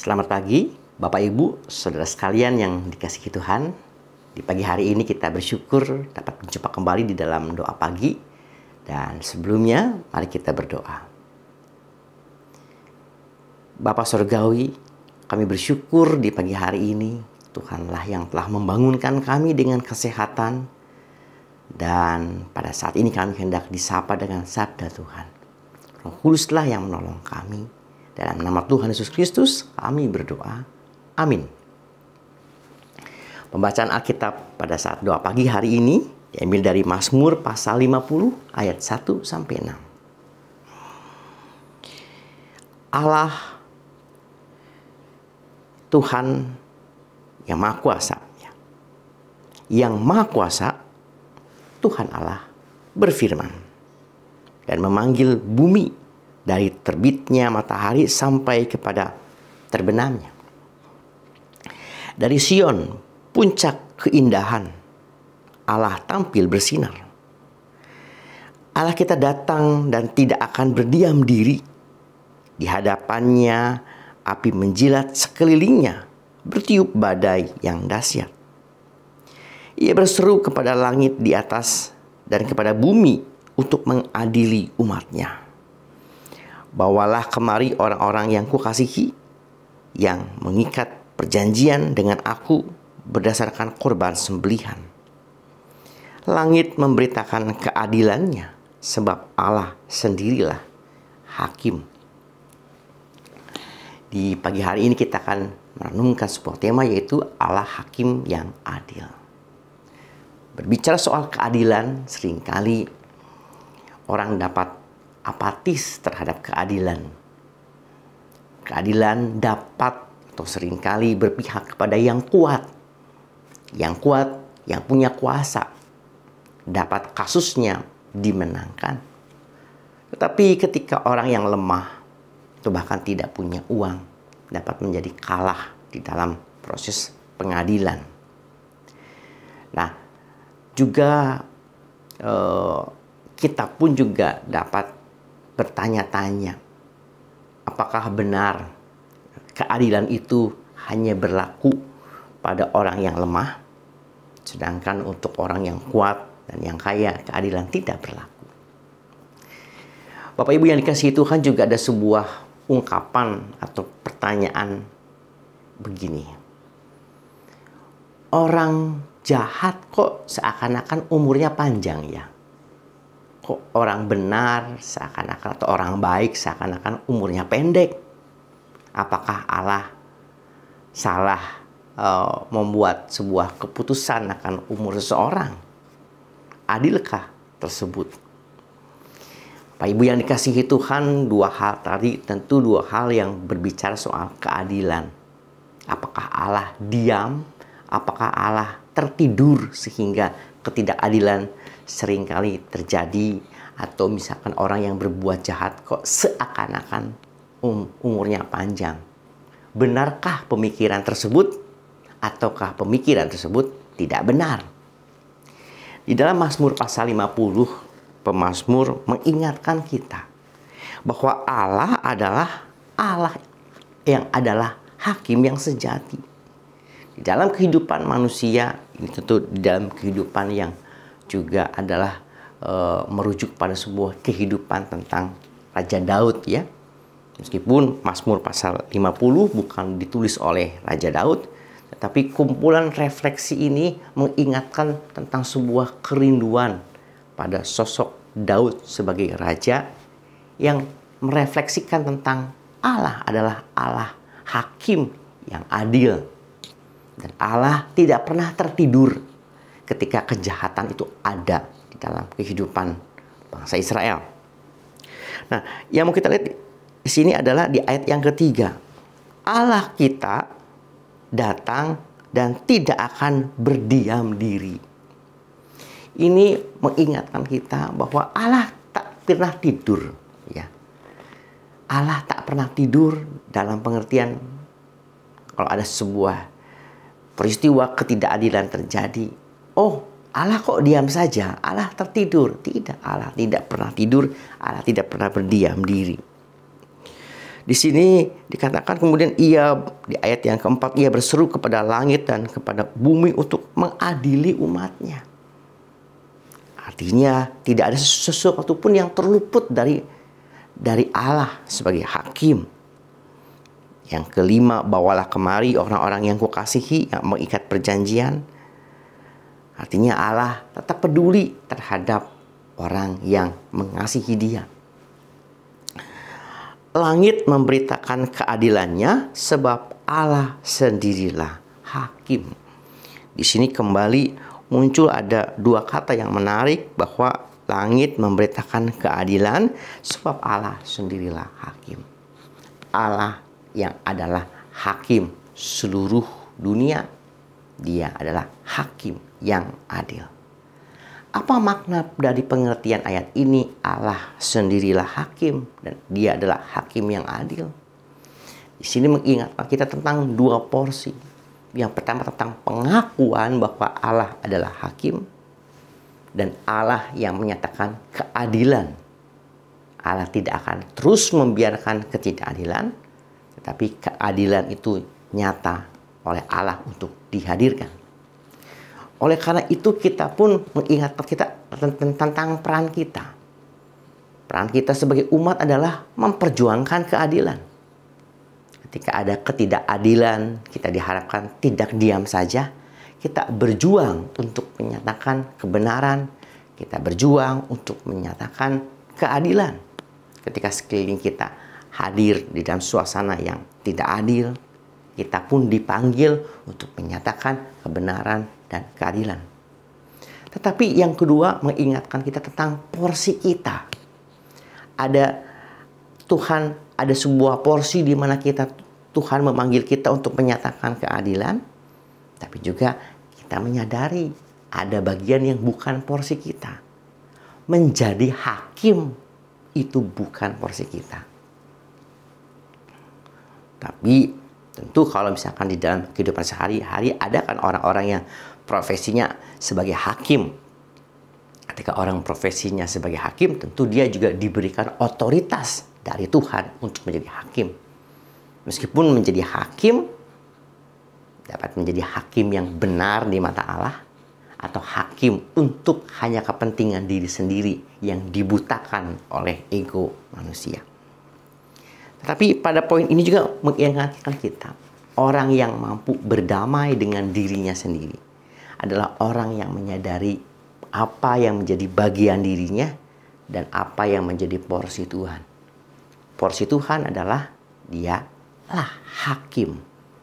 Selamat pagi, Bapak Ibu, Saudara sekalian yang dikasihi Tuhan. Di pagi hari ini kita bersyukur dapat berjumpa kembali di dalam doa pagi. Dan sebelumnya, mari kita berdoa. Bapa Surgawi, kami bersyukur di pagi hari ini. Tuhanlah yang telah membangunkan kami dengan kesehatan. Dan pada saat ini kami hendak disapa dengan sabda Tuhan. Roh Kuduslah yang menolong kami. Dalam nama Tuhan Yesus Kristus kami berdoa. Amin. Pembacaan Alkitab pada saat doa pagi hari ini diambil dari Mazmur pasal 50 ayat 1 sampai 6. Allah Tuhan yang Maha Kuasa. Yang Maha Kuasa, Tuhan Allah berfirman dan memanggil bumi dari terbitnya matahari sampai kepada terbenamnya. Dari Sion, puncak keindahan, Allah tampil bersinar. Allah kita datang dan tidak akan berdiam diri. Di hadapannya, api menjilat sekelilingnya, bertiup badai yang dahsyat. Ia berseru kepada langit di atas dan kepada bumi untuk mengadili umatnya. Bawalah kemari orang-orang yang kukasihi, yang mengikat perjanjian dengan aku berdasarkan korban sembelihan. Langit memberitakan keadilannya, sebab Allah sendirilah hakim. Di pagi hari ini kita akan merenungkan sebuah tema, yaitu Allah hakim yang adil. Berbicara soal keadilan, seringkali orang dapat apatis terhadap keadilan. Keadilan dapat atau seringkali berpihak kepada yang kuat. Yang kuat, yang punya kuasa, dapat kasusnya dimenangkan. Tetapi ketika orang yang lemah, atau bahkan tidak punya uang, dapat menjadi kalah di dalam proses pengadilan. Nah, juga kita pun juga dapat bertanya-tanya, apakah benar keadilan itu hanya berlaku pada orang yang lemah, sedangkan untuk orang yang kuat dan yang kaya keadilan tidak berlaku. Bapak Ibu yang dikasihi Tuhan, juga ada sebuah ungkapan atau pertanyaan begini. Orang jahat kok seakan-akan umurnya panjang ya? Kok orang benar seakan-akan, atau orang baik seakan-akan umurnya pendek? Apakah Allah salah membuat sebuah keputusan akan umur seseorang? Adilkah tersebut? Pak Ibu yang dikasihi Tuhan, dua hal tadi tentu dua hal yang berbicara soal keadilan. Apakah Allah diam? Apakah Allah tertidur sehingga ketidakadilan seringkali terjadi? Atau misalkan orang yang berbuat jahat kok seakan-akan umurnya panjang. Benarkah pemikiran tersebut? Ataukah pemikiran tersebut tidak benar? Di dalam Mazmur pasal 50, pemazmur mengingatkan kita bahwa Allah adalah Allah yang adalah hakim yang sejati. Di dalam kehidupan manusia, ini tentu di dalam kehidupan yang juga adalah merujuk pada sebuah kehidupan tentang Raja Daud ya. Meskipun Mazmur pasal 50 bukan ditulis oleh Raja Daud, tetapi kumpulan refleksi ini mengingatkan tentang sebuah kerinduan pada sosok Daud sebagai raja yang merefleksikan tentang Allah adalah Allah hakim yang adil. Dan Allah tidak pernah tertidur ketika kejahatan itu ada di dalam kehidupan bangsa Israel. Nah, yang mau kita lihat di sini adalah di ayat yang ketiga. Allah kita datang dan tidak akan berdiam diri. Ini mengingatkan kita bahwa Allah tak pernah tidur. Ya. Allah tak pernah tidur dalam pengertian kalau ada sebuah peristiwa ketidakadilan terjadi. Oh, Allah kok diam saja? Allah tertidur? Tidak, Allah tidak pernah tidur. Allah tidak pernah berdiam diri. Di sini dikatakan kemudian ia, di ayat yang keempat, ia berseru kepada langit dan kepada bumi untuk mengadili umatnya. Artinya tidak ada sesuatu pun yang terluput dari Allah sebagai hakim. Yang kelima, bawalah kemari orang-orang yang kukasihi yang mengikat perjanjian. Artinya Allah tetap peduli terhadap orang yang mengasihi Dia. Langit memberitakan keadilannya sebab Allah sendirilah hakim. Di sini kembali muncul ada dua kata yang menarik, bahwa langit memberitakan keadilan sebab Allah sendirilah hakim. Allah yang adalah hakim seluruh dunia, Dia adalah hakim yang adil. Apa makna dari pengertian ayat ini? Allah sendirilah hakim dan Dia adalah hakim yang adil. Di sini mengingatkan kita tentang dua porsi. Yang pertama tentang pengakuan bahwa Allah adalah hakim dan Allah yang menyatakan keadilan. Allah tidak akan terus membiarkan ketidakadilan, tetapi keadilan itu nyata oleh Allah untuk dihadirkan. Oleh karena itu kita pun mengingatkan kita tentang peran kita. Peran kita sebagai umat adalah memperjuangkan keadilan. Ketika ada ketidakadilan, kita diharapkan tidak diam saja. Kita berjuang untuk menyatakan kebenaran. Kita berjuang untuk menyatakan keadilan. Ketika sekeliling kita hadir di dalam suasana yang tidak adil, kita pun dipanggil untuk menyatakan kebenaran dan keadilan. Tetapi yang kedua mengingatkan kita tentang porsi kita. Ada sebuah porsi di mana Tuhan memanggil kita untuk menyatakan keadilan, tapi juga kita menyadari ada bagian yang bukan porsi kita. Menjadi hakim itu bukan porsi kita. Tapi tentu kalau misalkan di dalam kehidupan sehari-hari ada kan orang-orang yang profesinya sebagai hakim. Ketika orang profesinya sebagai hakim, tentu dia juga diberikan otoritas dari Tuhan untuk menjadi hakim. Meskipun menjadi hakim, dapat menjadi hakim yang benar di mata Allah, atau hakim untuk hanya kepentingan diri sendiri yang dibutakan oleh ego manusia. Tetapi pada poin ini juga mengingatkan kita, orang yang mampu berdamai dengan dirinya sendiri adalah orang yang menyadari apa yang menjadi bagian dirinya dan apa yang menjadi porsi Tuhan. Porsi Tuhan adalah Dia lah hakim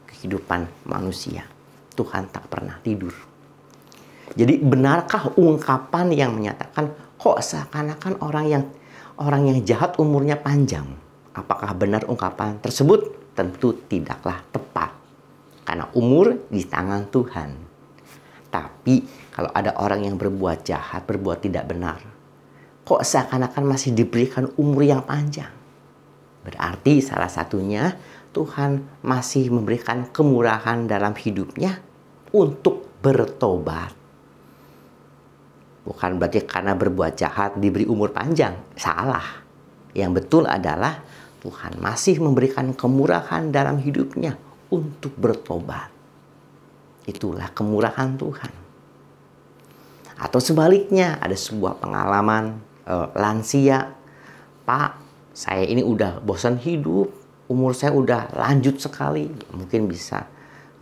kehidupan manusia. Tuhan tak pernah tidur. Jadi benarkah ungkapan yang menyatakan kok seakan-akan orang yang jahat umurnya panjang? Apakah benar ungkapan tersebut? Tentu tidaklah tepat. Karena umur di tangan Tuhan. Tapi kalau ada orang yang berbuat jahat, berbuat tidak benar, kok seakan-akan masih diberikan umur yang panjang? Berarti salah satunya Tuhan masih memberikan kemurahan dalam hidupnya untuk bertobat. Bukan berarti karena berbuat jahat diberi umur panjang. Salah. Yang betul adalah Tuhan masih memberikan kemurahan dalam hidupnya untuk bertobat. Itulah kemurahan Tuhan. Atau sebaliknya, ada sebuah pengalaman lansia. Pak, saya ini udah bosan hidup. Umur saya udah lanjut sekali. Mungkin bisa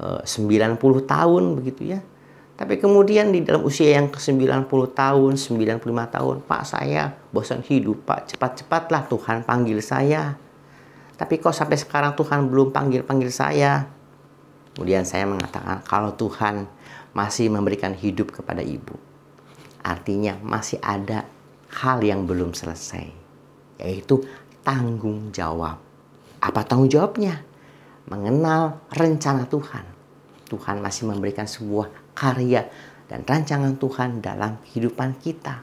90 tahun begitu ya. Tapi kemudian di dalam usia yang ke-90 tahun, 95 tahun, Pak saya bosan hidup, Pak cepat-cepatlah Tuhan panggil saya. Tapi kok sampai sekarang Tuhan belum panggil saya? Kemudian saya mengatakan kalau Tuhan masih memberikan hidup kepada ibu, artinya masih ada hal yang belum selesai, yaitu tanggung jawab. Apa tanggung jawabnya? Mengenal rencana Tuhan. Tuhan masih memberikan sebuah karya dan rancangan Tuhan dalam kehidupan kita.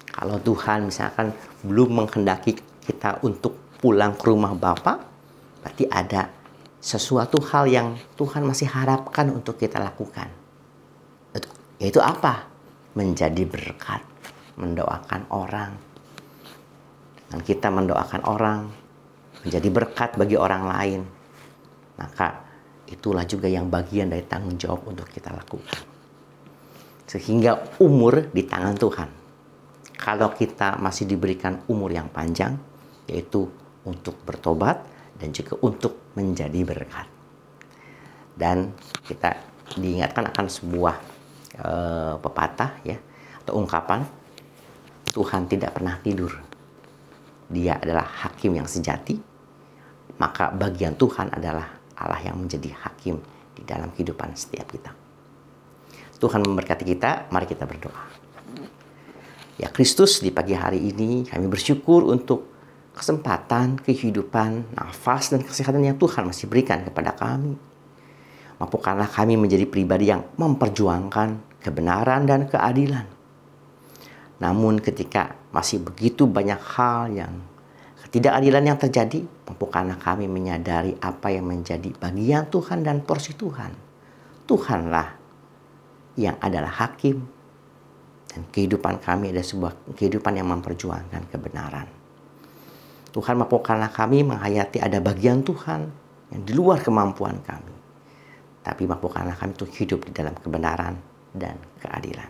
Kalau Tuhan misalkan belum menghendaki kita untuk pulang ke rumah Bapa, berarti ada sesuatu hal yang Tuhan masih harapkan untuk kita lakukan. Yaitu apa? Menjadi berkat, mendoakan orang. Dan kita mendoakan orang, menjadi berkat bagi orang lain, maka itulah juga yang bagian dari tanggung jawab untuk kita lakukan. Sehingga umur di tangan Tuhan. Kalau kita masih diberikan umur yang panjang, yaitu untuk bertobat dan juga untuk menjadi berkat. Dan kita diingatkan akan sebuah pepatah ya, atau ungkapan, Tuhan tidak pernah tidur. Dia adalah hakim yang sejati, maka bagian Tuhan adalah Allah yang menjadi hakim di dalam kehidupan setiap kita. Tuhan memberkati kita, mari kita berdoa. Ya Kristus, di pagi hari ini kami bersyukur untuk kesempatan, kehidupan, nafas, dan kesehatan yang Tuhan masih berikan kepada kami. Mampukanlah kami menjadi pribadi yang memperjuangkan kebenaran dan keadilan. Namun ketika masih begitu banyak hal yang ketidakadilan yang terjadi, mampukanlah kami menyadari apa yang menjadi bagian Tuhan dan porsi Tuhan. Tuhanlah yang adalah hakim, dan kehidupan kami adalah sebuah kehidupan yang memperjuangkan kebenaran. Tuhan, mampukanlah kami menghayati ada bagian Tuhan yang di luar kemampuan kami. Tapi mampukanlah kami untuk hidup di dalam kebenaran dan keadilan.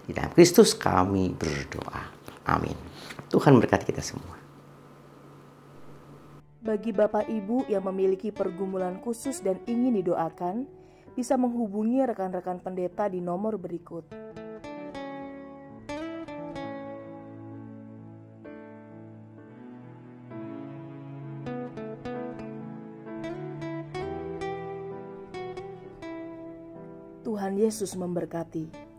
Di dalam Kristus kami berdoa. Amin. Tuhan memberkati kita semua. Bagi Bapak Ibu yang memiliki pergumulan khusus dan ingin didoakan, bisa menghubungi rekan-rekan pendeta di nomor berikut. Tuhan Yesus memberkati.